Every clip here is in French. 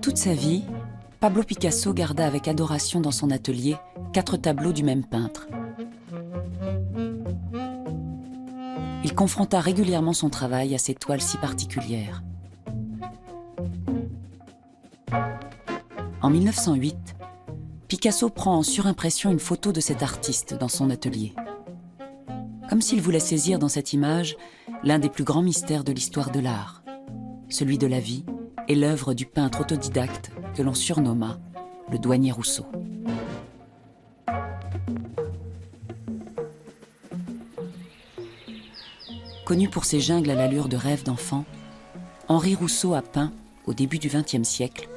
Toute sa vie, Pablo Picasso garda avec adoration dans son atelier 4 tableaux du même peintre. Il confronta régulièrement son travail à ces toiles si particulières. En 1908, Picasso prend en surimpression une photo de cet artiste dans son atelier. Comme s'il voulait saisir dans cette image l'un des plus grands mystères de l'histoire de l'art, celui de la vie et l'œuvre du peintre autodidacte que l'on surnomma le douanier Rousseau. Connu pour ses jungles à l'allure de rêve d'enfant, Henri Rousseau a peint, au début du XXe siècle,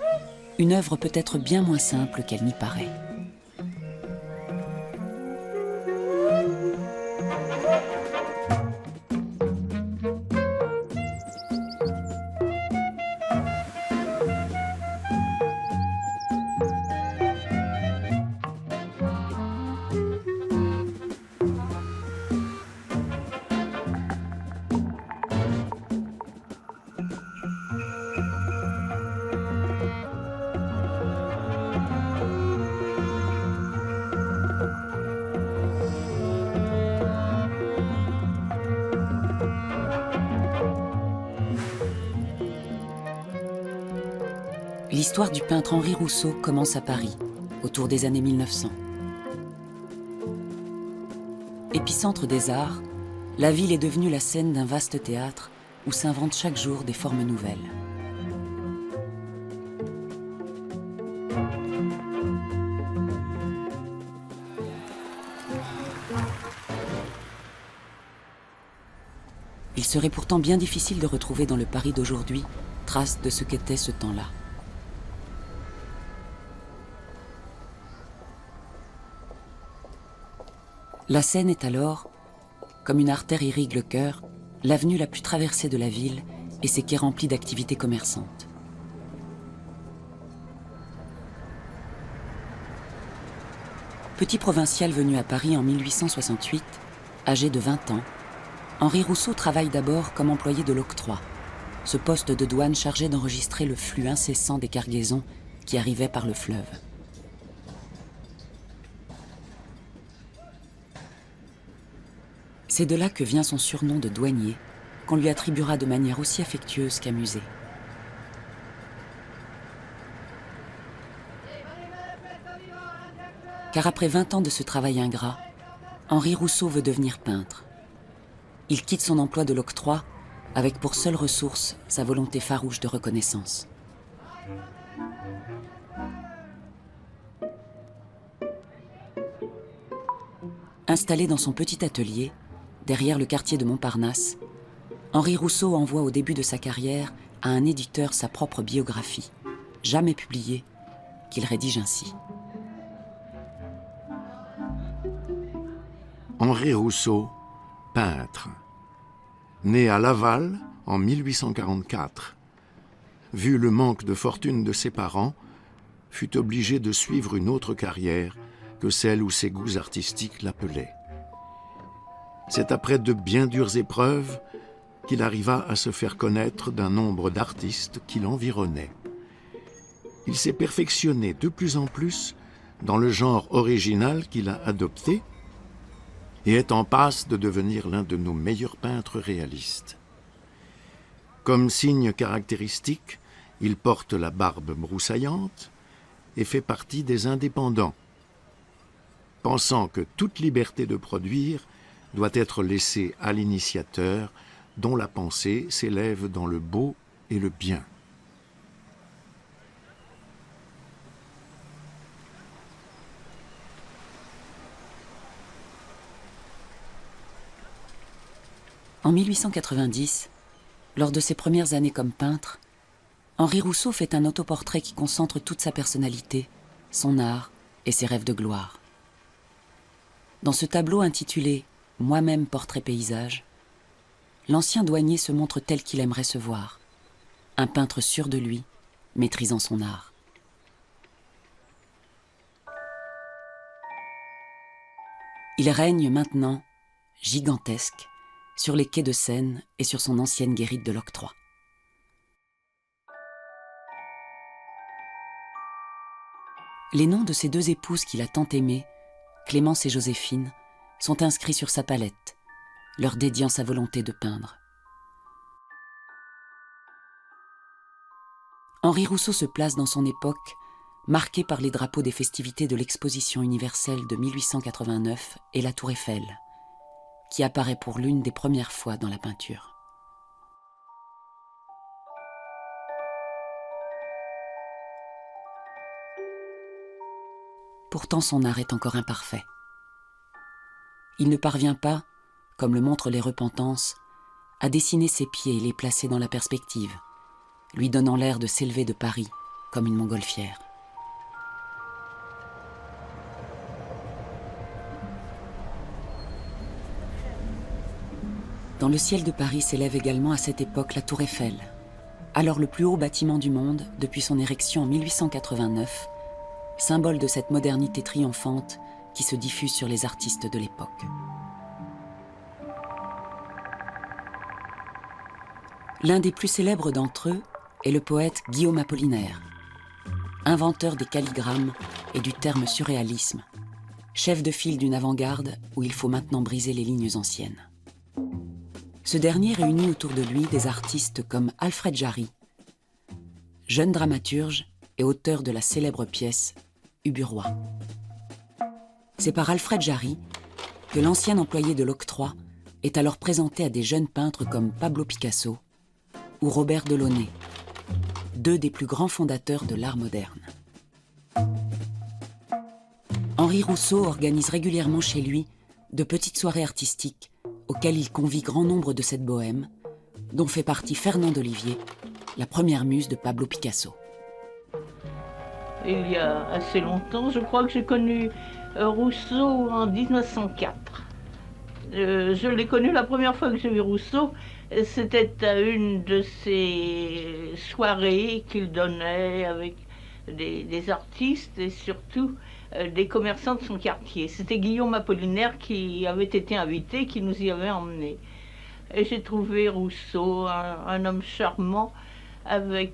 une œuvre peut-être bien moins simple qu'elle n'y paraît. L'histoire du peintre Henri Rousseau commence à Paris, autour des années 1900. Épicentre des arts, la ville est devenue la scène d'un vaste théâtre où s'inventent chaque jour des formes nouvelles. Il serait pourtant bien difficile de retrouver dans le Paris d'aujourd'hui trace de ce qu'était ce temps-là. La Seine est alors, comme une artère irrigue le cœur, l'avenue la plus traversée de la ville et ses quais remplis d'activités commerçantes. Petit provincial venu à Paris en 1868, âgé de 20 ans, Henri Rousseau travaille d'abord comme employé de l'octroi, ce poste de douane chargé d'enregistrer le flux incessant des cargaisons qui arrivaient par le fleuve. C'est de là que vient son surnom de douanier, qu'on lui attribuera de manière aussi affectueuse qu'amusée. Car après 20 ans de ce travail ingrat, Henri Rousseau veut devenir peintre. Il quitte son emploi de l'octroi avec pour seule ressource sa volonté farouche de reconnaissance. Installé dans son petit atelier, derrière le quartier de Montparnasse, Henri Rousseau envoie au début de sa carrière à un éditeur sa propre biographie, jamais publiée, qu'il rédige ainsi. Henri Rousseau, peintre. Né à Laval en 1844, vu le manque de fortune de ses parents, fut obligé de suivre une autre carrière que celle où ses goûts artistiques l'appelaient. C'est après de bien dures épreuves qu'il arriva à se faire connaître d'un nombre d'artistes qui l'environnaient. Il s'est perfectionné de plus en plus dans le genre original qu'il a adopté et est en passe de devenir l'un de nos meilleurs peintres réalistes. Comme signe caractéristique, il porte la barbe broussaillante et fait partie des indépendants, pensant que toute liberté de produire doit être laissée à l'initiateur dont la pensée s'élève dans le beau et le bien. En 1890, lors de ses premières années comme peintre, Henri Rousseau fait un autoportrait qui concentre toute sa personnalité, son art et ses rêves de gloire. Dans ce tableau intitulé « Moi-même portrait paysage », l'ancien douanier se montre tel qu'il aimerait se voir, un peintre sûr de lui, maîtrisant son art. Il règne maintenant, gigantesque, sur les quais de Seine et sur son ancienne guérite de l'Octroi. Les noms de ses deux épouses qu'il a tant aimées, Clémence et Joséphine, sont inscrits sur sa palette, leur dédiant sa volonté de peindre. Henri Rousseau se place dans son époque, marquée par les drapeaux des festivités de l'Exposition universelle de 1889 et la Tour Eiffel, qui apparaît pour l'une des premières fois dans la peinture. Pourtant, son art est encore imparfait. Il ne parvient pas, comme le montrent les repentances, à dessiner ses pieds et les placer dans la perspective, lui donnant l'air de s'élever de Paris comme une montgolfière. Dans le ciel de Paris s'élève également à cette époque la Tour Eiffel, alors le plus haut bâtiment du monde depuis son érection en 1889, symbole de cette modernité triomphante qui se diffuse sur les artistes de l'époque. L'un des plus célèbres d'entre eux est le poète Guillaume Apollinaire, inventeur des calligrammes et du terme surréalisme, chef de file d'une avant-garde où il faut maintenant briser les lignes anciennes. Ce dernier réunit autour de lui des artistes comme Alfred Jarry, jeune dramaturge et auteur de la célèbre pièce Ubu-Roi. C'est par Alfred Jarry que l'ancien employé de l'Octroi est alors présenté à des jeunes peintres comme Pablo Picasso ou Robert Delaunay, deux des plus grands fondateurs de l'art moderne. Henri Rousseau organise régulièrement chez lui de petites soirées artistiques auxquelles il convie grand nombre de cette bohème, dont fait partie Fernande Olivier, la première muse de Pablo Picasso. Il y a assez longtemps, je crois que j'ai connu Rousseau en 1904. Je l'ai connu la première fois que j'ai vu Rousseau, c'était à une de ces soirées qu'il donnait avec des artistes et surtout des commerçants de son quartier. C'était Guillaume Apollinaire qui avait été invité, qui nous y avait emmenés. Et j'ai trouvé Rousseau un homme charmant avec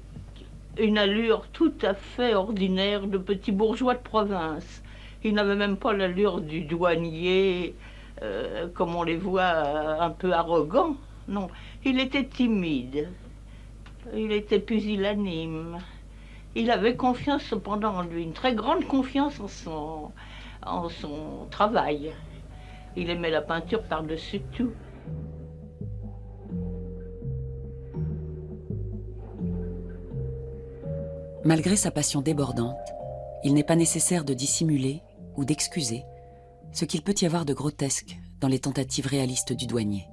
une allure tout à fait ordinaire de petit bourgeois de province. Il n'avait même pas l'allure du douanier, comme on les voit, un peu arrogant. Non, il était timide, il était pusillanime. Il avait confiance cependant en lui, une très grande confiance en son travail. Il aimait la peinture par-dessus tout. Malgré sa passion débordante, il n'est pas nécessaire de dissimuler ou d'excuser ce qu'il peut y avoir de grotesque dans les tentatives réalistes du douanier.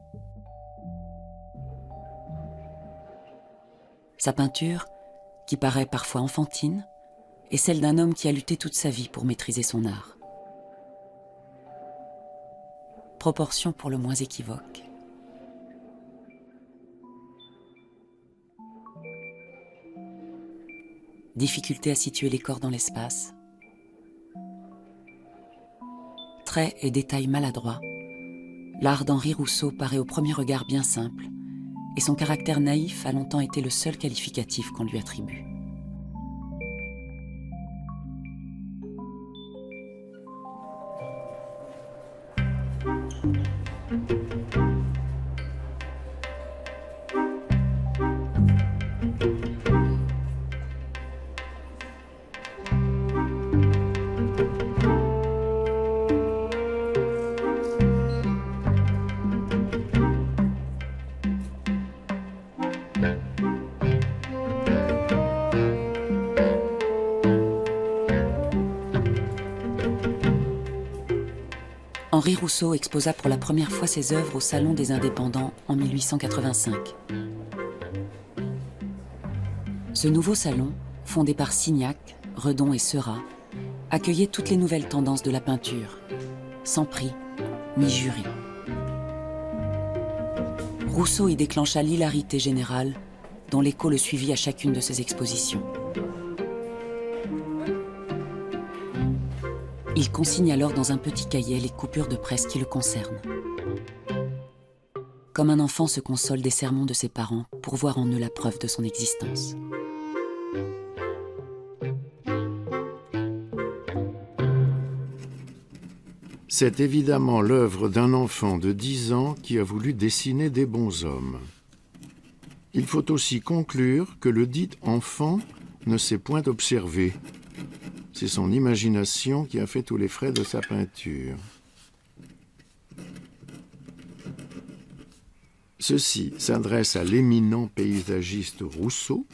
Sa peinture, qui paraît parfois enfantine, est celle d'un homme qui a lutté toute sa vie pour maîtriser son art. Proportion pour le moins équivoque. Difficulté à situer les corps dans l'espace. Traits et détails maladroits. L'art d'Henri Rousseau paraît au premier regard bien simple, et son caractère naïf a longtemps été le seul qualificatif qu'on lui attribue. Henri Rousseau exposa pour la première fois ses œuvres au Salon des Indépendants en 1885. Ce nouveau salon, fondé par Signac, Redon et Seurat, accueillait toutes les nouvelles tendances de la peinture, sans prix ni jury. Rousseau y déclencha l'hilarité générale, dont l'écho le suivit à chacune de ses expositions. Il consigne alors dans un petit cahier les coupures de presse qui le concernent. Comme un enfant se console des sermons de ses parents pour voir en eux la preuve de son existence. C'est évidemment l'œuvre d'un enfant de 10 ans qui a voulu dessiner des bonshommes. Il faut aussi conclure que le dit enfant ne s'est point observé. C'est son imagination qui a fait tous les frais de sa peinture. Ceci s'adresse à l'éminent paysagiste Rousseau,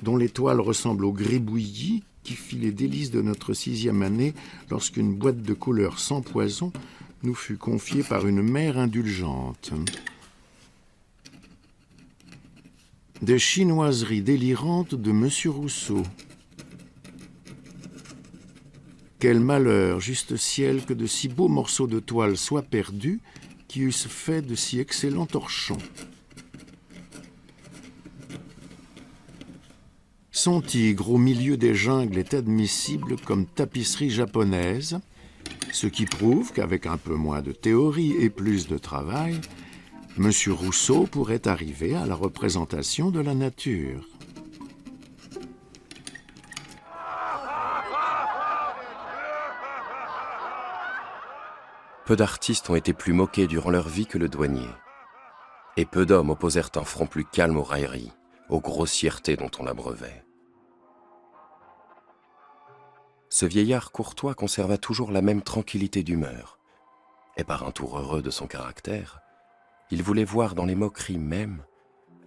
dont les toiles ressemblent au gribouillis qui fit les délices de notre 6e année lorsqu'une boîte de couleurs sans poison nous fut confiée par une mère indulgente. Des chinoiseries délirantes de Monsieur Rousseau. Quel malheur, juste ciel, que de si beaux morceaux de toile soient perdus, qui eussent fait de si excellents torchons. Son tigre au milieu des jungles est admissible comme tapisserie japonaise, ce qui prouve qu'avec un peu moins de théorie et plus de travail, M. Rousseau pourrait arriver à la représentation de la nature. Peu d'artistes ont été plus moqués durant leur vie que le douanier. Et peu d'hommes opposèrent un front plus calme aux railleries, aux grossièretés dont on l'abreuvait. Ce vieillard courtois conserva toujours la même tranquillité d'humeur, et par un tour heureux de son caractère, il voulait voir dans les moqueries mêmes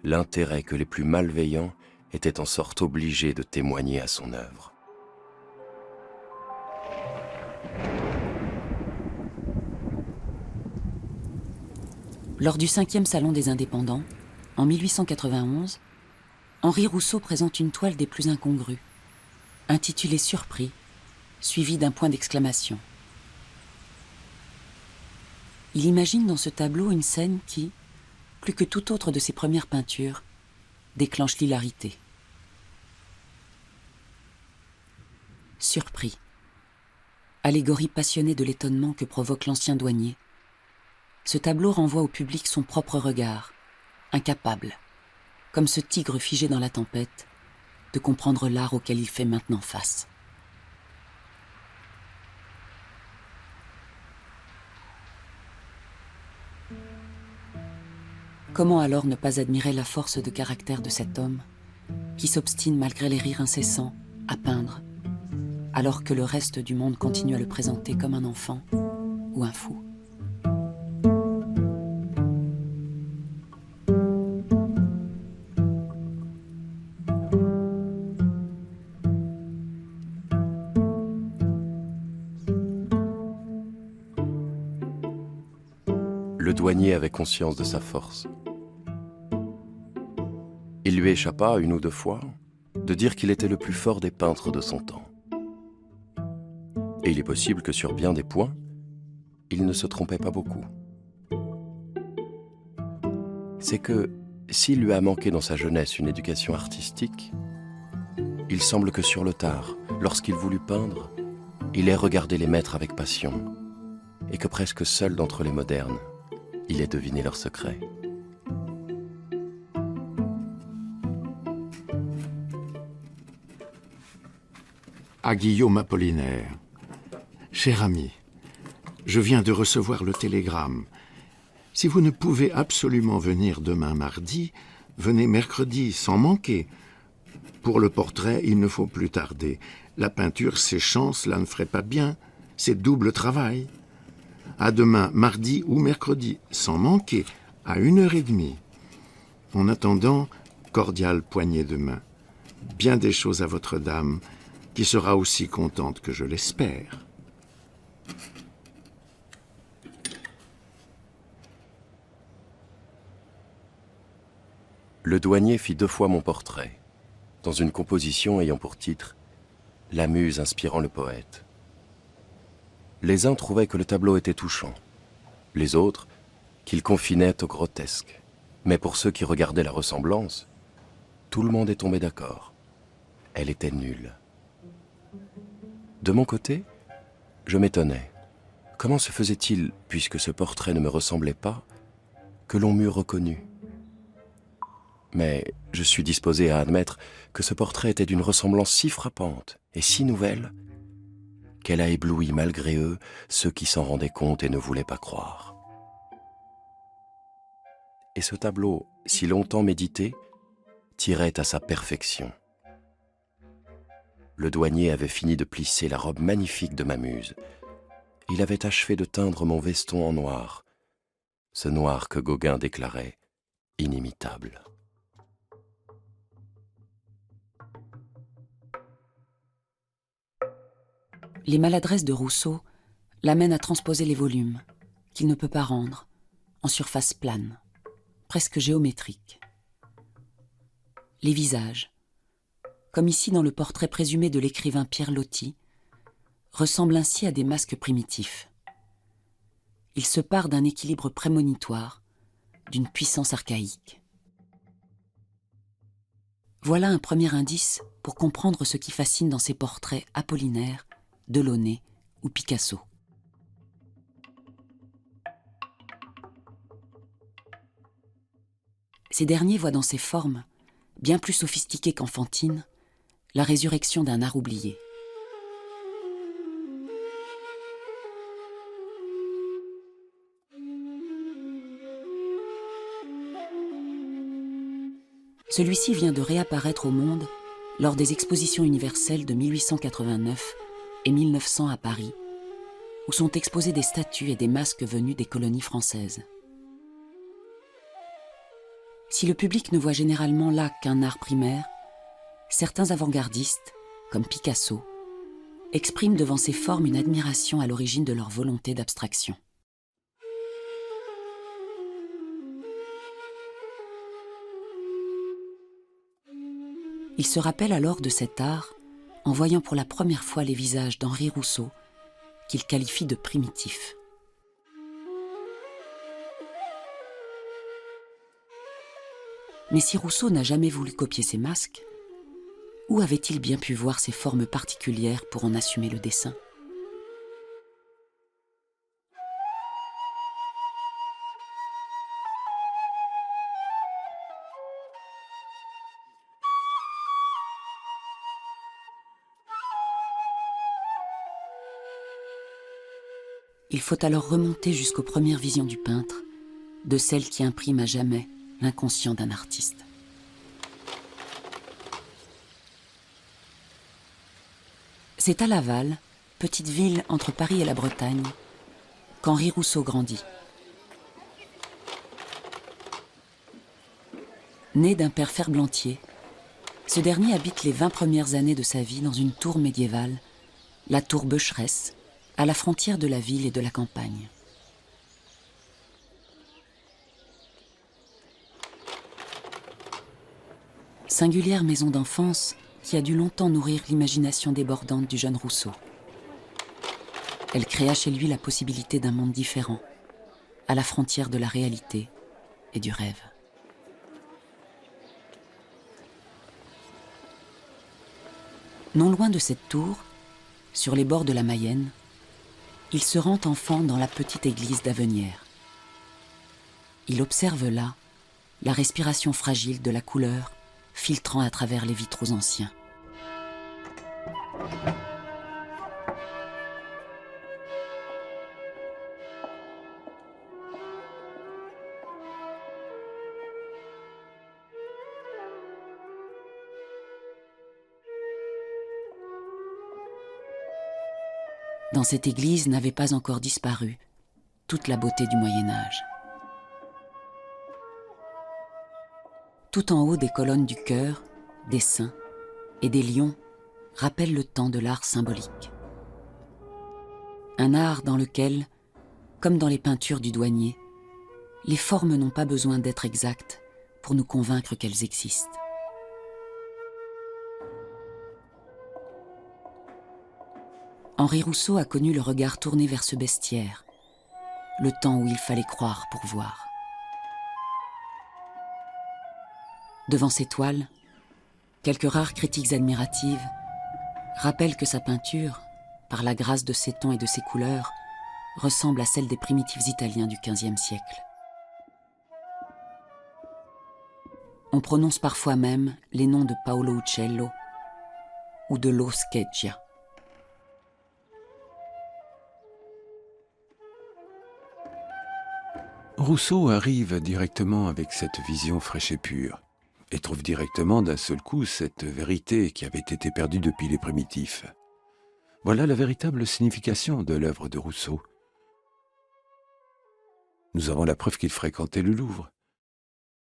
l'intérêt que les plus malveillants étaient en sorte obligés de témoigner à son œuvre. Lors du 5e Salon des Indépendants, en 1891, Henri Rousseau présente une toile des plus incongrues, intitulée « Surpris », suivie d'un point d'exclamation. Il imagine dans ce tableau une scène qui, plus que toute autre de ses premières peintures, déclenche l'hilarité. Surpris. Allégorie passionnée de l'étonnement que provoque l'ancien douanier, ce tableau renvoie au public son propre regard, incapable, comme ce tigre figé dans la tempête, de comprendre l'art auquel il fait maintenant face. Comment alors ne pas admirer la force de caractère de cet homme, qui s'obstine malgré les rires incessants à peindre, alors que le reste du monde continue à le présenter comme un enfant ou un fou. Le douanier avait conscience de sa force. Il lui échappa une ou deux fois de dire qu'il était le plus fort des peintres de son temps. Et il est possible que sur bien des points, il ne se trompait pas beaucoup. C'est que, s'il lui a manqué dans sa jeunesse une éducation artistique, il semble que sur le tard, lorsqu'il voulut peindre, il ait regardé les maîtres avec passion, et que presque seul d'entre les modernes, il ait deviné leurs secrets. À Guillaume Apollinaire. Cher ami, je viens de recevoir le télégramme. Si vous ne pouvez absolument venir demain mardi, venez mercredi, sans manquer. Pour le portrait, il ne faut plus tarder. La peinture séchant, cela ne ferait pas bien. C'est double travail. À demain, mardi ou mercredi, sans manquer, à 1h30. En attendant, cordiale poignée de main. Bien des choses à votre dame, qui sera aussi contente que je l'espère. Le douanier fit 2 fois mon portrait, dans une composition ayant pour titre « La muse inspirant le poète ». Les uns trouvaient que le tableau était touchant, les autres qu'il confinait au grotesque. Mais pour ceux qui regardaient la ressemblance, tout le monde est tombé d'accord. Elle était nulle. De mon côté, Je m'étonnais. Comment se faisait-il, puisque ce portrait ne me ressemblait pas, que l'on m'eût reconnu? Mais je suis disposé à admettre que ce portrait était d'une ressemblance si frappante et si nouvelle qu'elle a ébloui malgré eux ceux qui s'en rendaient compte et ne voulaient pas croire. Et ce tableau, si longtemps médité, tirait à sa perfection. Le douanier avait fini de plisser la robe magnifique de ma muse. Il avait achevé de teindre mon veston en noir, ce noir que Gauguin déclarait inimitable. Les maladresses de Rousseau l'amènent à transposer les volumes, qu'il ne peut pas rendre, en surface plane, presque géométrique. Les visages, comme ici dans le portrait présumé de l'écrivain Pierre Loti, ressemblent ainsi à des masques primitifs. Ils se parent d'un équilibre prémonitoire, d'une puissance archaïque. Voilà un premier indice pour comprendre ce qui fascine dans ces portraits Apollinaire, Delaunay ou Picasso. Ces derniers voient dans ces formes, bien plus sophistiquées qu'enfantines, la résurrection d'un art oublié. Celui-ci vient de réapparaître au monde lors des expositions universelles de 1889 et 1900 à Paris, où sont exposées des statues et des masques venus des colonies françaises. Si le public ne voit généralement là qu'un art primaire, certains avant-gardistes, comme Picasso, expriment devant ces formes une admiration à l'origine de leur volonté d'abstraction. Il se rappelle alors de cet art en voyant pour la première fois les visages d'Henri Rousseau, qu'il qualifie de primitifs. Mais si Rousseau n'a jamais voulu copier ces masques, où avait-il bien pu voir ces formes particulières pour en assumer le dessin ? Il faut alors remonter jusqu'aux premières visions du peintre, de celles qui impriment à jamais l'inconscient d'un artiste. C'est à Laval, petite ville entre Paris et la Bretagne, qu'Henri Rousseau grandit. Né d'un père ferblantier, ce dernier habite les 20 premières années de sa vie dans une tour médiévale, la tour Becheresse, à la frontière de la ville et de la campagne. Singulière maison d'enfance qui a dû longtemps nourrir l'imagination débordante du jeune Rousseau. Elle créa chez lui la possibilité d'un monde différent, à la frontière de la réalité et du rêve. Non loin de cette tour, sur les bords de la Mayenne, il se rend enfant dans la petite église d'Avenières. Il observe là la respiration fragile de la couleur filtrant à travers les vitraux anciens. Dans cette église n'avait pas encore disparu toute la beauté du Moyen-Âge. Tout en haut des colonnes du chœur, des saints et des lions rappellent le temps de l'art symbolique. Un art dans lequel, comme dans les peintures du douanier, les formes n'ont pas besoin d'être exactes pour nous convaincre qu'elles existent. Henri Rousseau a connu le regard tourné vers ce bestiaire, le temps où il fallait croire pour voir. Devant ces toiles, quelques rares critiques admiratives rappellent que sa peinture, par la grâce de ses tons et de ses couleurs, ressemble à celle des primitifs Italiens du XVe siècle. On prononce parfois même les noms de Paolo Uccello ou de Lo Scheggia. Rousseau arrive directement avec cette vision fraîche et pure, et trouve directement d'un seul coup cette vérité qui avait été perdue depuis les primitifs. Voilà la véritable signification de l'œuvre de Rousseau. Nous avons la preuve qu'il fréquentait le Louvre.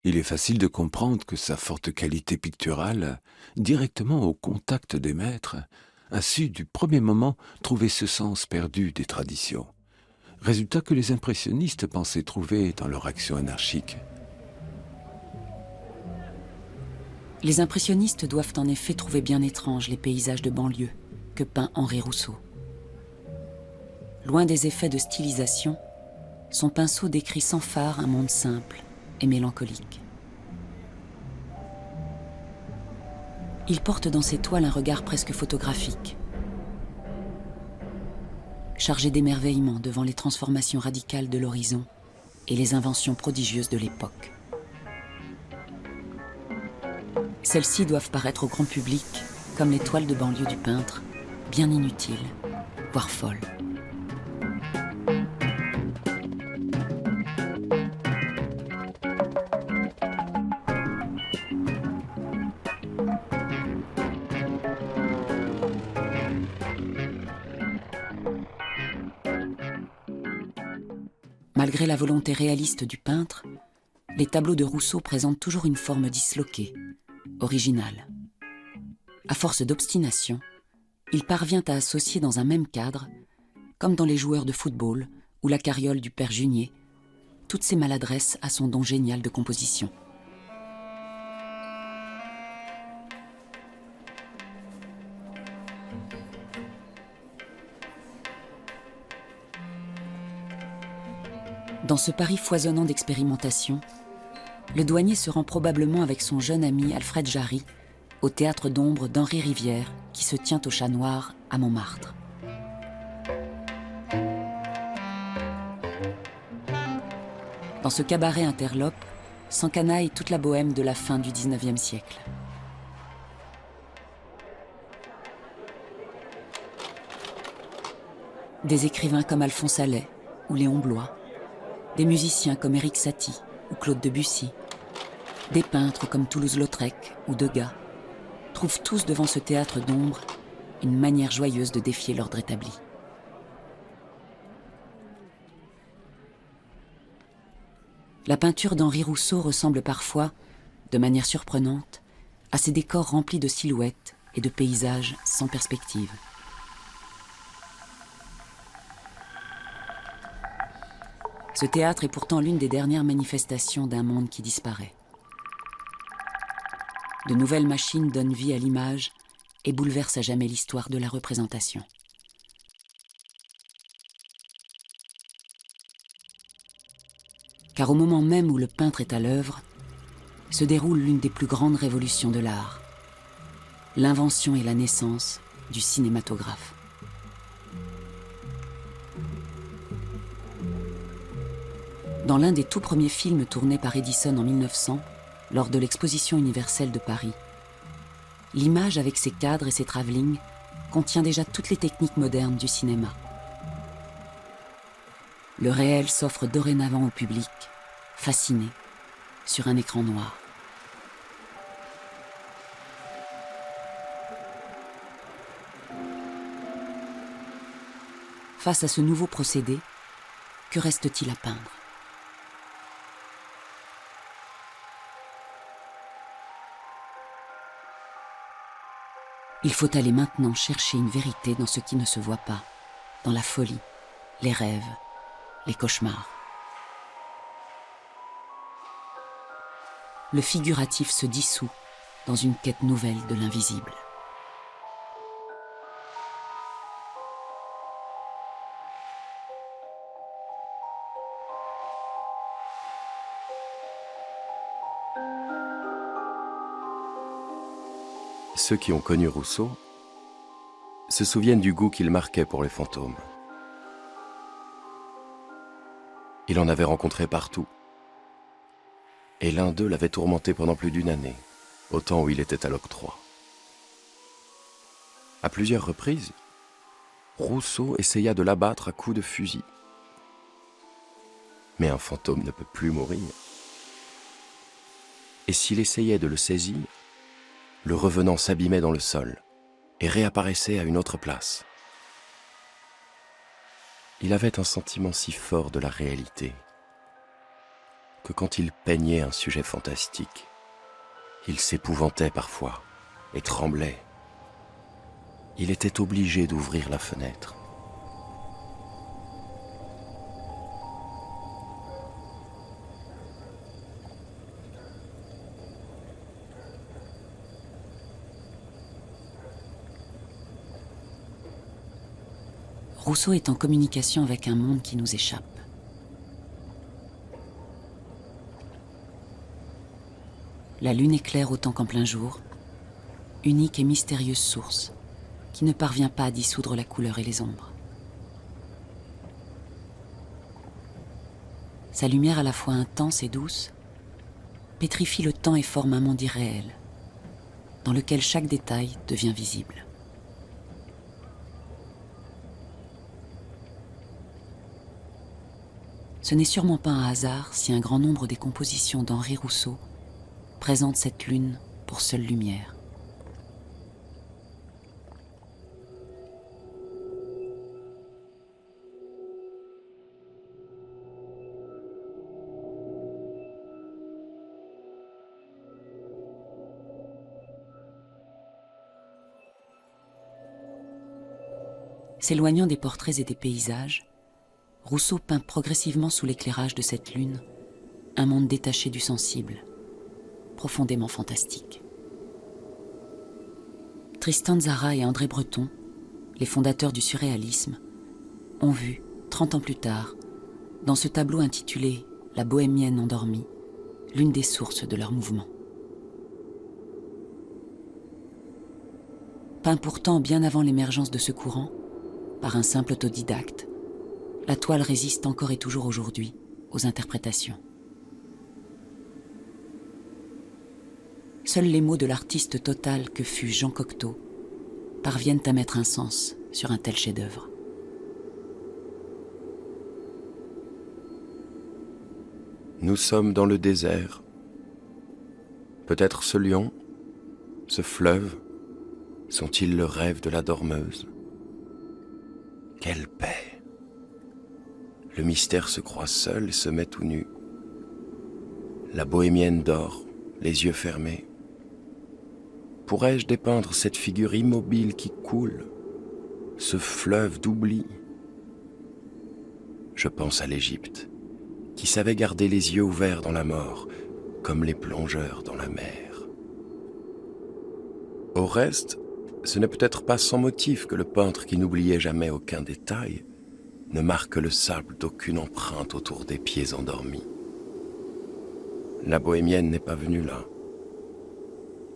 Il est facile de comprendre que sa forte qualité picturale, directement au contact des maîtres, a su du premier moment trouver ce sens perdu des traditions. Résultat que les impressionnistes pensaient trouver dans leur action anarchique. Les impressionnistes doivent en effet trouver bien étranges les paysages de banlieue que peint Henri Rousseau. Loin des effets de stylisation, son pinceau décrit sans phare un monde simple et mélancolique. Il porte dans ses toiles un regard presque photographique, chargé d'émerveillement devant les transformations radicales de l'horizon et les inventions prodigieuses de l'époque. Celles-ci doivent paraître au grand public comme les toiles de banlieue du peintre, bien inutiles, voire folles. Malgré la volonté réaliste du peintre, les tableaux de Rousseau présentent toujours une forme disloquée, originale. À force d'obstination, il parvient à associer dans un même cadre, comme dans les joueurs de football ou la carriole du père Junier, toutes ces maladresses à son don génial de composition. Dans ce Paris foisonnant d'expérimentation, le douanier se rend probablement avec son jeune ami Alfred Jarry au théâtre d'ombre d'Henri Rivière qui se tient au Chat Noir à Montmartre. Dans ce cabaret interlope s'encanaille toute la bohème de la fin du XIXe siècle. Des écrivains comme Alphonse Allais ou Léon Bloy, des musiciens comme Éric Satie ou Claude Debussy, des peintres comme Toulouse-Lautrec ou Degas, trouvent tous devant ce théâtre d'ombre une manière joyeuse de défier l'ordre établi. La peinture d'Henri Rousseau ressemble parfois, de manière surprenante, à ces décors remplis de silhouettes et de paysages sans perspective. Ce théâtre est pourtant l'une des dernières manifestations d'un monde qui disparaît. De nouvelles machines donnent vie à l'image et bouleversent à jamais l'histoire de la représentation. Car au moment même où le peintre est à l'œuvre, se déroule l'une des plus grandes révolutions de l'art, l'invention et la naissance du cinématographe. Dans l'un des tout premiers films tournés par Edison en 1900, lors de l'exposition universelle de Paris, l'image avec ses cadres et ses travelling contient déjà toutes les techniques modernes du cinéma. Le réel s'offre dorénavant au public, fasciné, sur un écran noir. Face à ce nouveau procédé, que reste-t-il à peindre ? Il faut aller maintenant chercher une vérité dans ce qui ne se voit pas, dans la folie, les rêves, les cauchemars. Le figuratif se dissout dans une quête nouvelle de l'invisible. Ceux qui ont connu Rousseau se souviennent du goût qu'il marquait pour les fantômes. Il en avait rencontré partout. Et l'un d'eux l'avait tourmenté pendant plus d'1 année, au temps où il était à l'octroi. À plusieurs reprises, Rousseau essaya de l'abattre à coups de fusil. Mais un fantôme ne peut plus mourir. Et s'il essayait de le saisir, le revenant s'abîmait dans le sol et réapparaissait à une autre place. Il avait un sentiment si fort de la réalité que quand il peignait un sujet fantastique, il s'épouvantait parfois et tremblait. Il était obligé d'ouvrir la fenêtre. Rousseau est en communication avec un monde qui nous échappe. La lune éclaire autant qu'en plein jour, unique et mystérieuse source qui ne parvient pas à dissoudre la couleur et les ombres. Sa lumière à la fois intense et douce pétrifie le temps et forme un monde irréel, dans lequel chaque détail devient visible. Ce n'est sûrement pas un hasard si un grand nombre des compositions d'Henri Rousseau présentent cette lune pour seule lumière. S'éloignant des portraits et des paysages, Rousseau peint progressivement sous l'éclairage de cette lune un monde détaché du sensible, profondément fantastique. Tristan Tzara et André Breton, les fondateurs du surréalisme, ont vu, 30 ans plus tard, dans ce tableau intitulé « La bohémienne endormie », l'une des sources de leur mouvement. Peint pourtant bien avant l'émergence de ce courant, par un simple autodidacte, la toile résiste encore et toujours aujourd'hui aux interprétations. Seuls les mots de l'artiste total que fut Jean Cocteau parviennent à mettre un sens sur un tel chef-d'œuvre. Nous sommes dans le désert. Peut-être ce lion, ce fleuve, sont-ils le rêve de la dormeuse? Quelle paix! Le mystère se croit seul et se met tout nu. La bohémienne dort, les yeux fermés. Pourrais-je dépeindre cette figure immobile qui coule, ce fleuve d'oubli? Je pense à l'Égypte, qui savait garder les yeux ouverts dans la mort, comme les plongeurs dans la mer. Au reste, ce n'est peut-être pas sans motif que le peintre qui n'oubliait jamais aucun détail ne marque le sable d'aucune empreinte autour des pieds endormis. La bohémienne n'est pas venue là.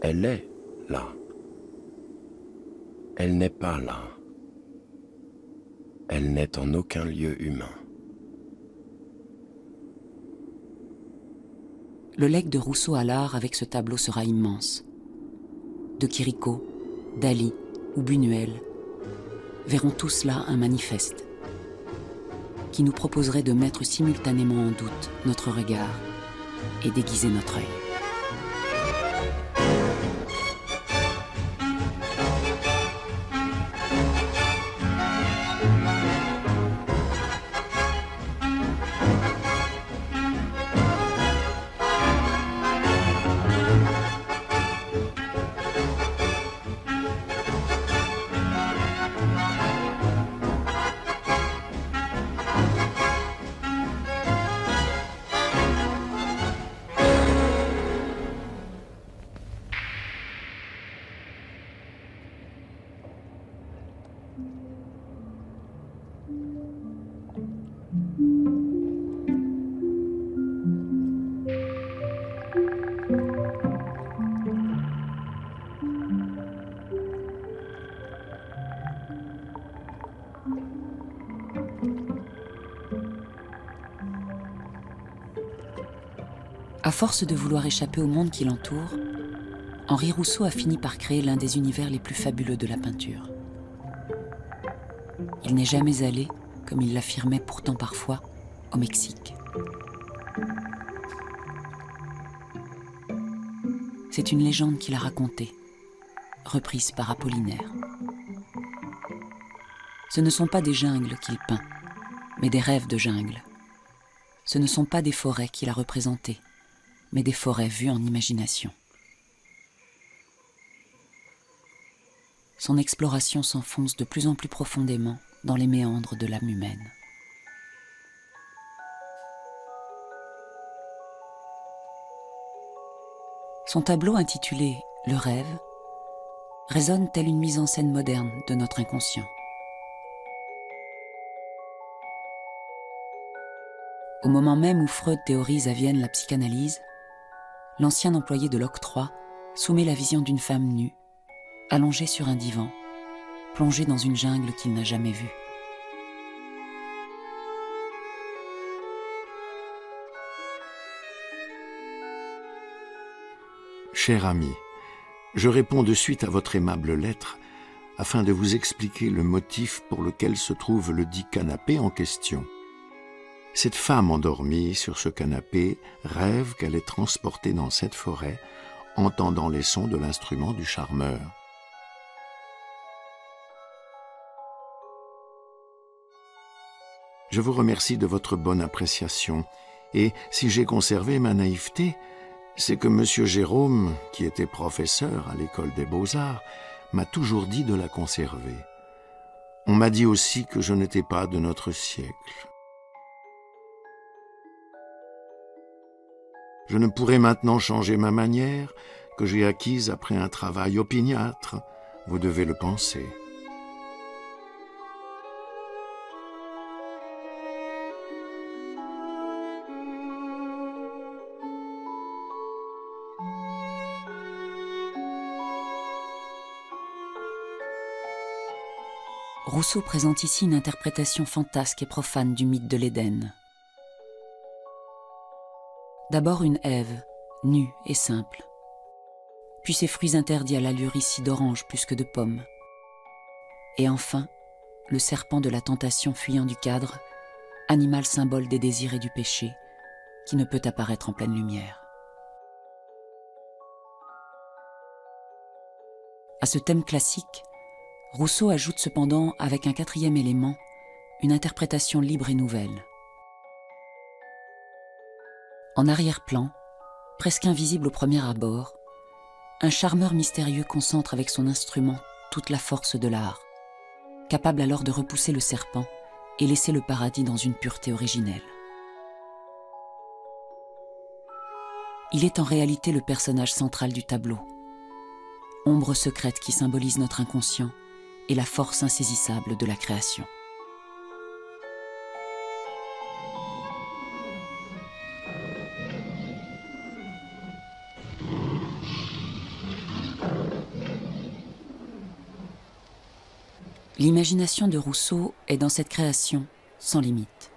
Elle est là. Elle n'est pas là. Elle n'est en aucun lieu humain. Le legs de Rousseau à l'art avec ce tableau sera immense. De Chirico, Dali ou Buñuel verront tous là un manifeste qui nous proposerait de mettre simultanément en doute notre regard et déguiser notre œil. À force de vouloir échapper au monde qui l'entoure, Henri Rousseau a fini par créer l'un des univers les plus fabuleux de la peinture. Il n'est jamais allé, comme il l'affirmait pourtant parfois, au Mexique. C'est une légende qu'il a racontée, reprise par Apollinaire. Ce ne sont pas des jungles qu'il peint, mais des rêves de jungle. Ce ne sont pas des forêts qu'il a représentées, mais des forêts vues en imagination. Son exploration s'enfonce de plus en plus profondément dans les méandres de l'âme humaine. Son tableau intitulé « Le rêve » résonne telle une mise en scène moderne de notre inconscient. Au moment même où Freud théorise à Vienne la psychanalyse, l'ancien employé de l'octroi soumet la vision d'une femme nue, allongée sur un divan, plongée dans une jungle qu'il n'a jamais vue. Cher ami, je réponds de suite à votre aimable lettre afin de vous expliquer le motif pour lequel se trouve le dit canapé en question. Cette femme endormie sur ce canapé rêve qu'elle est transportée dans cette forêt, entendant les sons de l'instrument du charmeur. Je vous remercie de votre bonne appréciation, et si j'ai conservé ma naïveté, c'est que M. Jérôme, qui était professeur à l'école des Beaux-Arts, m'a toujours dit de la conserver. On m'a dit aussi que je n'étais pas de notre siècle. Je ne pourrai maintenant changer ma manière, que j'ai acquise après un travail opiniâtre, vous devez le penser. Rousseau présente ici une interprétation fantasque et profane du mythe de l'Éden. D'abord une Ève, nue et simple, puis ses fruits interdits à l'allure ici d'orange plus que de pomme, et enfin le serpent de la tentation fuyant du cadre, animal symbole des désirs et du péché, qui ne peut apparaître en pleine lumière. À ce thème classique, Rousseau ajoute cependant, avec un quatrième élément, une interprétation libre et nouvelle. En arrière-plan, presque invisible au premier abord, un charmeur mystérieux concentre avec son instrument toute la force de l'art, capable alors de repousser le serpent et laisser le paradis dans une pureté originelle. Il est en réalité le personnage central du tableau, ombre secrète qui symbolise notre inconscient et la force insaisissable de la création. L'imagination de Rousseau est dans cette création sans limite.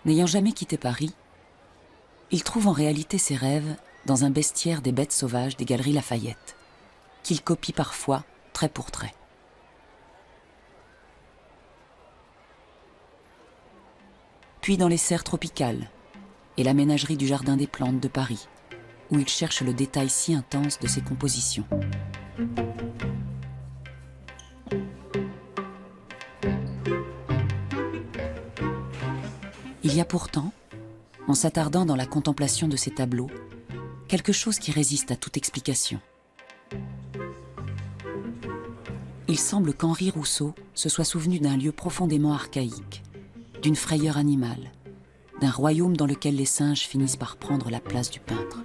N'ayant jamais quitté Paris, il trouve en réalité ses rêves dans un bestiaire des bêtes sauvages des Galeries Lafayette, qu'il copie parfois trait pour trait. Puis dans les serres tropicales et la ménagerie du Jardin des Plantes de Paris, où il cherche le détail si intense de ses compositions. Il y a pourtant, en s'attardant dans la contemplation de ces tableaux, quelque chose qui résiste à toute explication. Il semble qu'Henri Rousseau se soit souvenu d'un lieu profondément archaïque, d'une frayeur animale, d'un royaume dans lequel les singes finissent par prendre la place du peintre.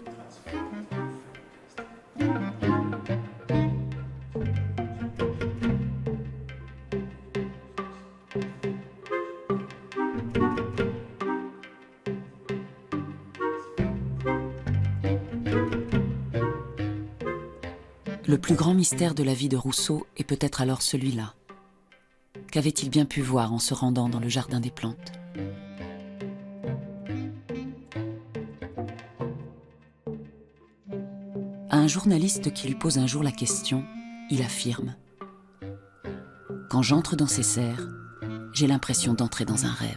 Le plus grand mystère de la vie de Rousseau est peut-être alors celui-là. Qu'avait-il bien pu voir en se rendant dans le Jardin des Plantes ? un journaliste qui lui pose un jour la question, il affirme « Quand j'entre dans ces serres, j'ai l'impression d'entrer dans un rêve. »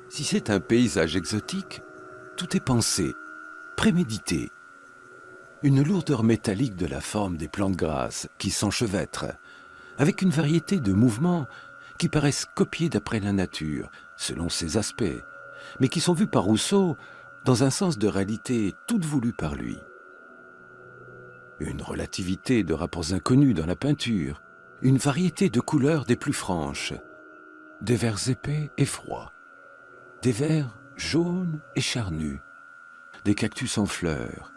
Si c'est un paysage exotique, tout est pensé, prémédité. Une lourdeur métallique de la forme des plantes grasses qui s'enchevêtrent, avec une variété de mouvements qui paraissent copiés d'après la nature, selon ses aspects, mais qui sont vus par Rousseau dans un sens de réalité toute voulue par lui. Une relativité de rapports inconnus dans la peinture, une variété de couleurs des plus franches, des verts épais et froids, des vers jaunes et charnus, des cactus en fleurs,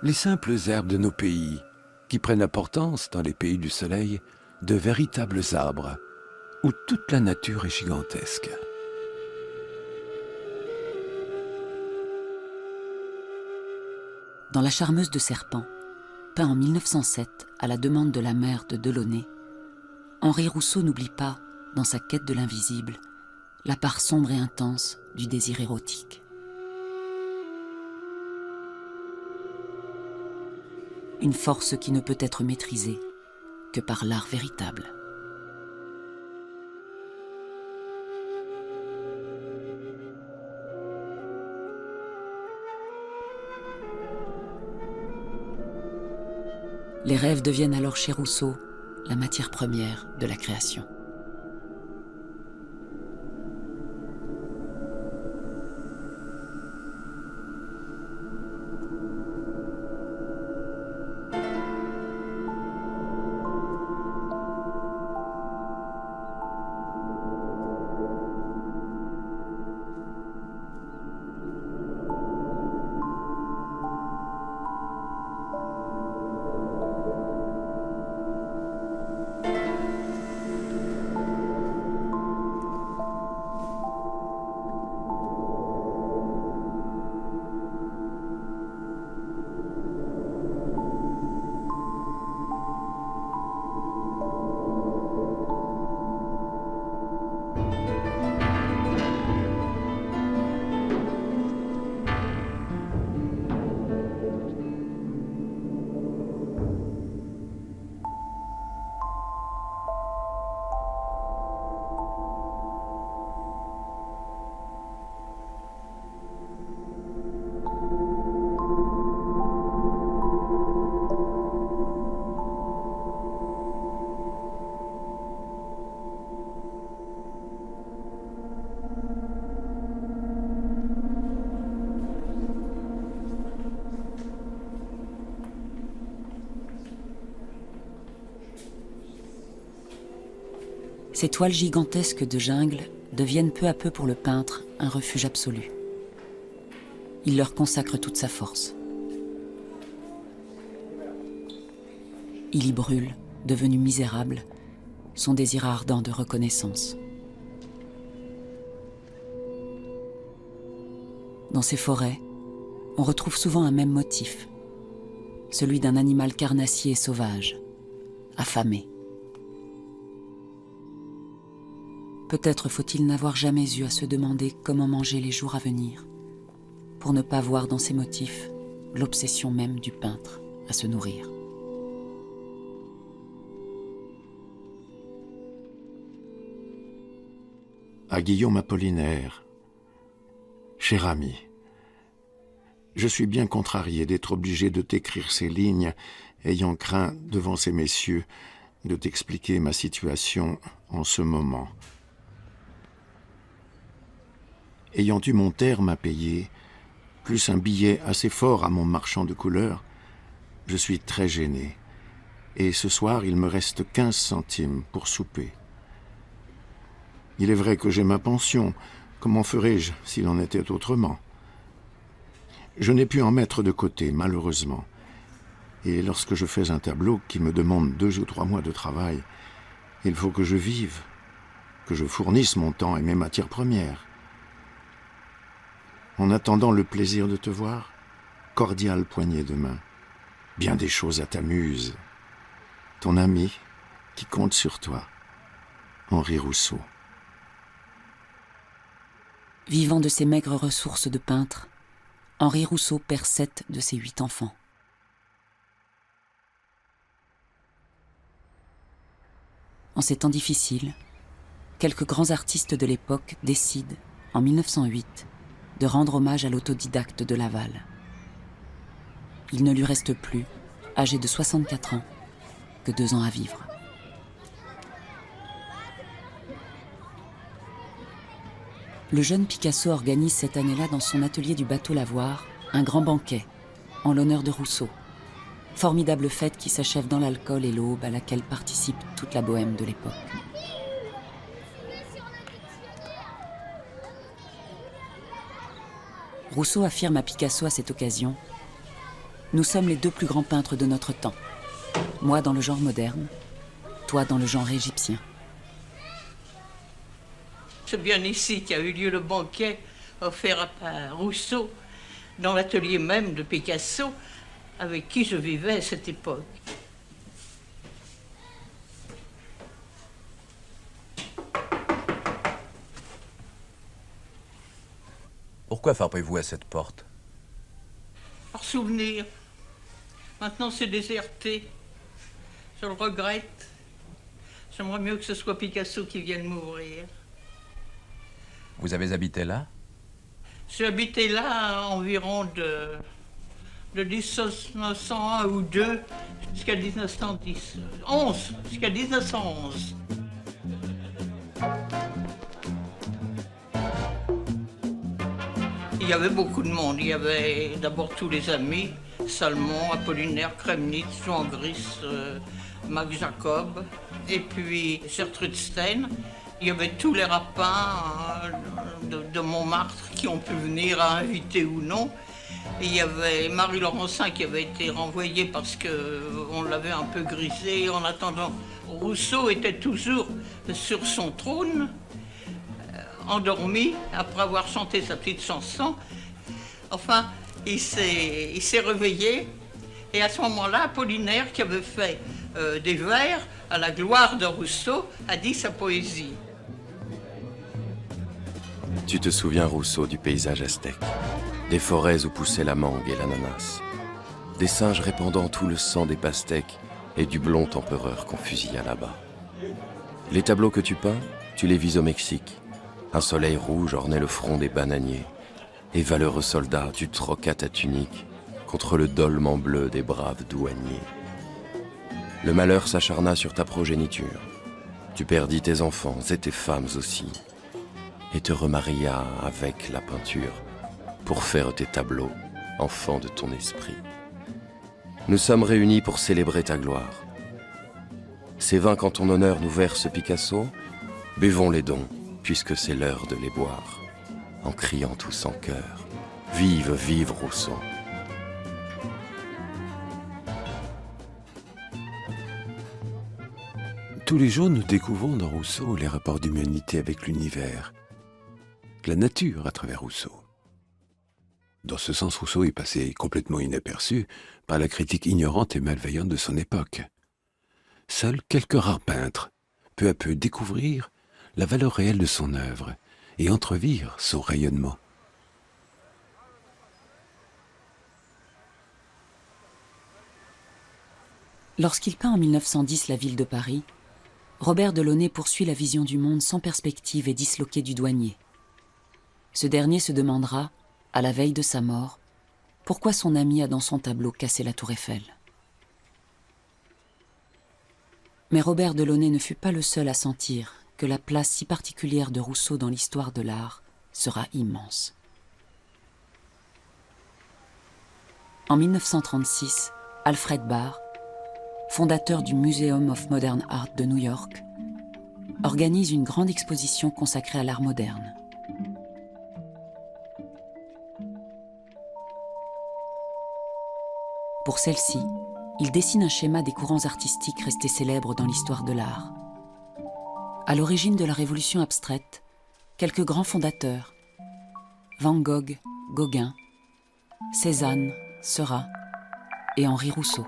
les simples herbes de nos pays, qui prennent importance, dans les pays du soleil, de véritables arbres, où toute la nature est gigantesque. Dans La Charmeuse de Serpent, peint en 1907 à la demande de la mère de Delaunay, Henri Rousseau n'oublie pas, dans sa quête de l'invisible, la part sombre et intense du désir érotique. Une force qui ne peut être maîtrisée que par l'art véritable. Les rêves deviennent alors chez Rousseau la matière première de la création. Ces toiles gigantesques de jungle deviennent peu à peu pour le peintre un refuge absolu. Il leur consacre toute sa force. Il y brûle, devenu misérable, son désir ardent de reconnaissance. Dans ces forêts, on retrouve souvent un même motif, celui d'un animal carnassier et sauvage, affamé. Peut-être faut-il n'avoir jamais eu à se demander comment manger les jours à venir, pour ne pas voir dans ces motifs l'obsession même du peintre à se nourrir. À Guillaume Apollinaire. Cher ami, je suis bien contrarié d'être obligé de t'écrire ces lignes, ayant craint, devant ces messieurs, de t'expliquer ma situation en ce moment. Ayant eu mon terme à payer, plus un billet assez fort à mon marchand de couleurs, je suis très gêné, et ce soir il me reste 15 centimes pour souper. Il est vrai que j'ai ma pension, comment ferais-je s'il en était autrement? Je n'ai pu en mettre de côté, malheureusement, Et lorsque je fais un tableau qui me demande 2 ou 3 mois de travail, il faut que je vive, que je fournisse mon temps et mes matières premières. En attendant le plaisir de te voir, cordiale poignée de main. Bien des choses à ta muse. Ton ami qui compte sur toi, Henri Rousseau. Vivant de ses maigres ressources de peintre, Henri Rousseau perd 7 de ses 8 enfants. En ces temps difficiles, quelques grands artistes de l'époque décident, en 1908, de rendre hommage à l'autodidacte de Laval. Il ne lui reste plus, âgé de 64 ans, que 2 ans à vivre. Le jeune Picasso organise cette année-là dans son atelier du bateau Lavoir un grand banquet en l'honneur de Rousseau. Formidable fête qui s'achève dans l'alcool et l'aube à laquelle participe toute la bohème de l'époque. Rousseau affirme à Picasso à cette occasion « Nous sommes les 2 plus grands peintres de notre temps. Moi dans le genre moderne, toi dans le genre égyptien. » C'est bien ici qu'a eu lieu le banquet offert à Rousseau, dans l'atelier même de Picasso, avec qui je vivais à cette époque. Pourquoi frappez-vous à cette porte? Par souvenir. Maintenant c'est déserté. Je le regrette. J'aimerais mieux que ce soit Picasso qui vienne m'ouvrir. Vous avez habité là? J'ai habité là environ de 1901 ou 2 jusqu'à 1910. 11, jusqu'à 1911. Il y avait beaucoup de monde. Il y avait d'abord tous les amis, Salmon, Apollinaire, Kremnitz, Jean Gris, Max Jacob, et puis Gertrude Stein. Il y avait tous les rapins de Montmartre qui ont pu venir à inviter ou non. Et il y avait Marie Laurencin qui avait été renvoyée parce qu'on l'avait un peu grisée. En attendant, Rousseau était toujours sur son trône, endormi, après avoir chanté sa petite chanson. Enfin, il s'est réveillé. Et à ce moment-là, Apollinaire, qui avait fait des vers à la gloire de Rousseau, a dit sa poésie. Tu te souviens, Rousseau, du paysage aztèque, des forêts où poussaient la mangue et l'ananas, des singes répandant tout le sang des pastèques et du blond empereur qu'on fusilla là-bas. Les tableaux que tu peins, tu les vis au Mexique. Un soleil rouge ornait le front des bananiers, et valeureux soldat, tu troquas ta tunique contre le dolman bleu des braves douaniers. Le malheur s'acharna sur ta progéniture. Tu perdis tes enfants et tes femmes aussi, et te remaria avec la peinture pour faire tes tableaux, enfants de ton esprit. Nous sommes réunis pour célébrer ta gloire. Ces vins qu'en ton honneur nous verse Picasso, buvons-les donc, puisque c'est l'heure de les boire, en criant tous en chœur, « Vive, vive Rousseau !» Tous les jours, nous découvrons dans Rousseau les rapports d'humanité avec l'univers, la nature à travers Rousseau. Dans ce sens, Rousseau est passé complètement inaperçu par la critique ignorante et malveillante de son époque. Seuls quelques rares peintres, peu à peu, découvrirent la valeur réelle de son œuvre et entrevirent son rayonnement. Lorsqu'il peint en 1910 la ville de Paris, Robert Delaunay poursuit la vision du monde sans perspective et disloqué du douanier. Ce dernier se demandera, à la veille de sa mort, pourquoi son ami a dans son tableau cassé la tour Eiffel. Mais Robert Delaunay ne fut pas le seul à sentir que la place si particulière de Rousseau dans l'histoire de l'art sera immense. En 1936, Alfred Barr, fondateur du Museum of Modern Art de New York, organise une grande exposition consacrée à l'art moderne. Pour celle-ci, il dessine un schéma des courants artistiques restés célèbres dans l'histoire de l'art. À l'origine de la révolution abstraite, quelques grands fondateurs, Van Gogh, Gauguin, Cézanne, Seurat et Henri Rousseau.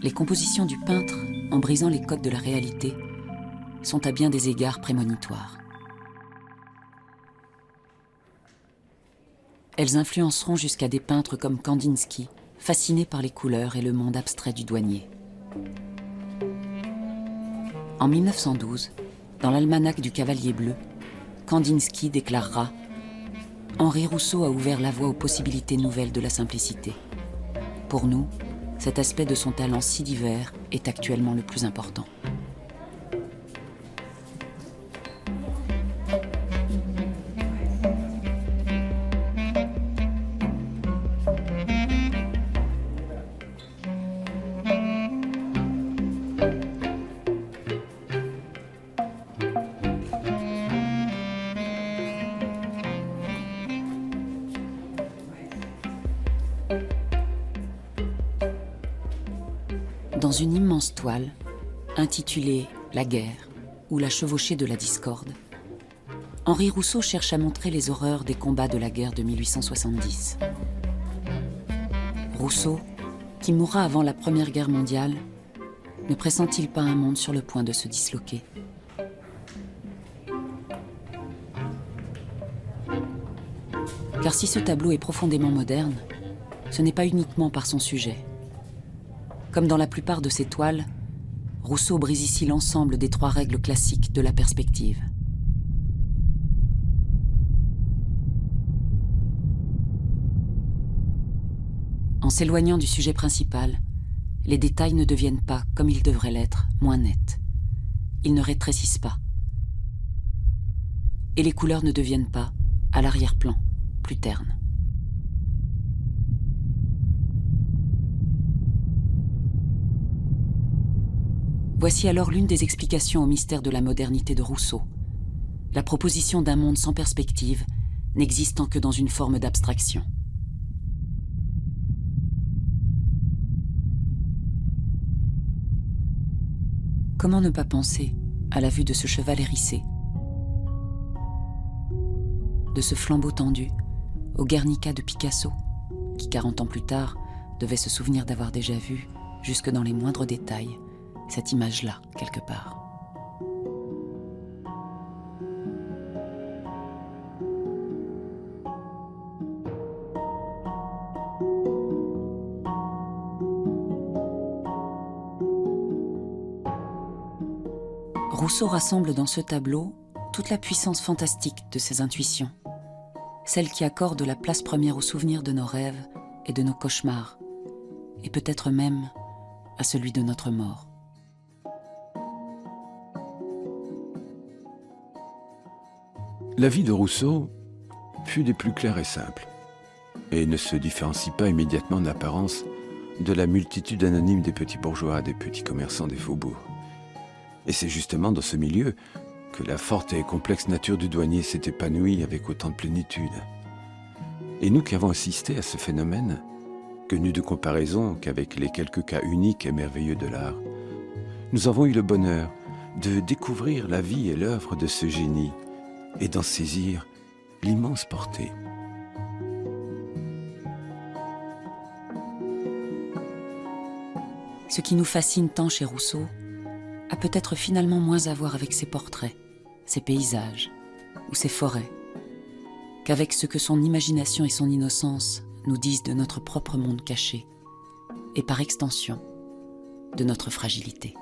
Les compositions du peintre, en brisant les codes de la réalité, sont à bien des égards prémonitoires. Elles influenceront jusqu'à des peintres comme Kandinsky, fascinés par les couleurs et le monde abstrait du douanier. En 1912, dans l'almanach du Cavalier bleu, Kandinsky déclarera « Henri Rousseau a ouvert la voie aux possibilités nouvelles de la simplicité. Pour nous, cet aspect de son talent si divers est actuellement le plus important. » Dans une immense toile, intitulée « La guerre » ou « La chevauchée de la discorde », Henri Rousseau cherche à montrer les horreurs des combats de la guerre de 1870. Rousseau, qui mourra avant la Première Guerre mondiale, ne pressent-il pas un monde sur le point de se disloquer ? Car si ce tableau est profondément moderne, ce n'est pas uniquement par son sujet. Comme dans la plupart de ses toiles, Rousseau brise ici l'ensemble des 3 règles classiques de la perspective. En s'éloignant du sujet principal, les détails ne deviennent pas, comme ils devraient l'être, moins nets. Ils ne rétrécissent pas. Et les couleurs ne deviennent pas, à l'arrière-plan, plus ternes. Voici alors l'une des explications au mystère de la modernité de Rousseau. La proposition d'un monde sans perspective, n'existant que dans une forme d'abstraction. Comment ne pas penser, à la vue de ce cheval hérissé, de ce flambeau tendu, au Guernica de Picasso, qui 40 ans plus tard devait se souvenir d'avoir déjà vu, jusque dans les moindres détails, cette image-là, quelque part. Rousseau rassemble dans ce tableau toute la puissance fantastique de ses intuitions, celle qui accorde la place première au souvenir de nos rêves et de nos cauchemars, et peut-être même à celui de notre mort. La vie de Rousseau fut des plus claires et simples, et ne se différencie pas immédiatement en apparence de la multitude anonyme des petits bourgeois, des petits commerçants des faubourgs. Et c'est justement dans ce milieu que la forte et complexe nature du douanier s'est épanouie avec autant de plénitude. Et nous qui avons assisté à ce phénomène, que n'eut de comparaison qu'avec les quelques cas uniques et merveilleux de l'art, nous avons eu le bonheur de découvrir la vie et l'œuvre de ce génie, et d'en saisir l'immense portée. Ce qui nous fascine tant chez Rousseau a peut-être finalement moins à voir avec ses portraits, ses paysages ou ses forêts, qu'avec ce que son imagination et son innocence nous disent de notre propre monde caché, et par extension, de notre fragilité.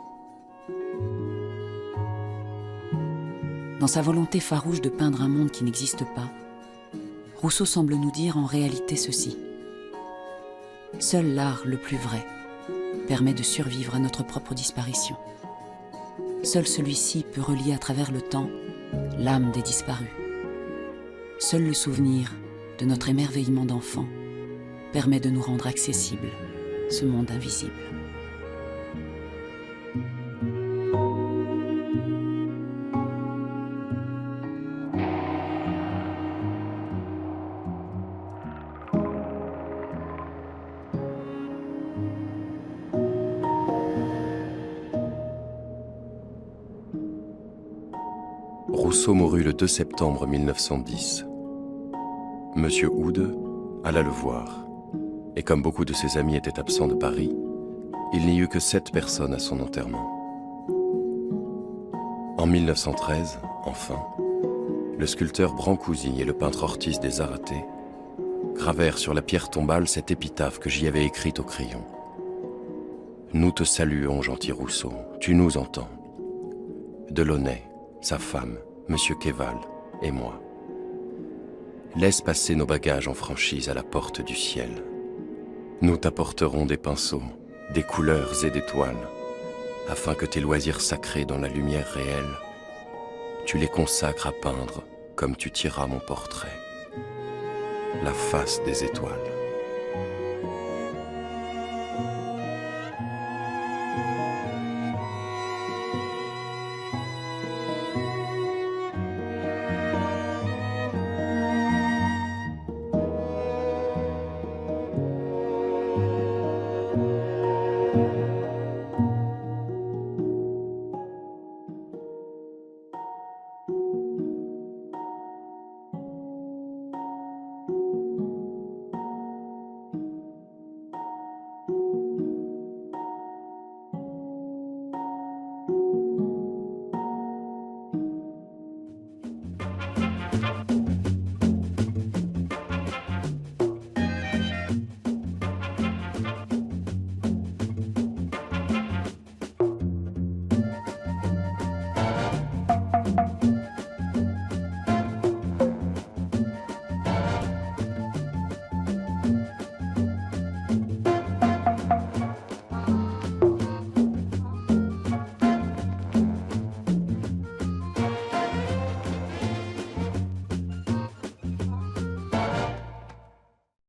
Dans sa volonté farouche de peindre un monde qui n'existe pas, Rousseau semble nous dire en réalité ceci. Seul l'art le plus vrai permet de survivre à notre propre disparition. Seul celui-ci peut relier à travers le temps l'âme des disparus. Seul le souvenir de notre émerveillement d'enfant permet de nous rendre accessible ce monde invisible. Rousseau mourut le 2 septembre 1910. Monsieur Houde alla le voir, et comme beaucoup de ses amis étaient absents de Paris, il n'y eut que 7 personnes à son enterrement. En 1913, enfin, le sculpteur Brancusi et le peintre Ortiz des Zárate gravèrent sur la pierre tombale cette épitaphe que j'y avais écrite au crayon. « Nous te saluons, gentil Rousseau, tu nous entends. Delaunay, sa femme, Monsieur Quéval et moi. Laisse passer nos bagages en franchise à la porte du ciel. Nous t'apporterons des pinceaux, des couleurs et des toiles, afin que tes loisirs sacrés dans la lumière réelle, tu les consacres à peindre comme tu tireras mon portrait. La face des étoiles.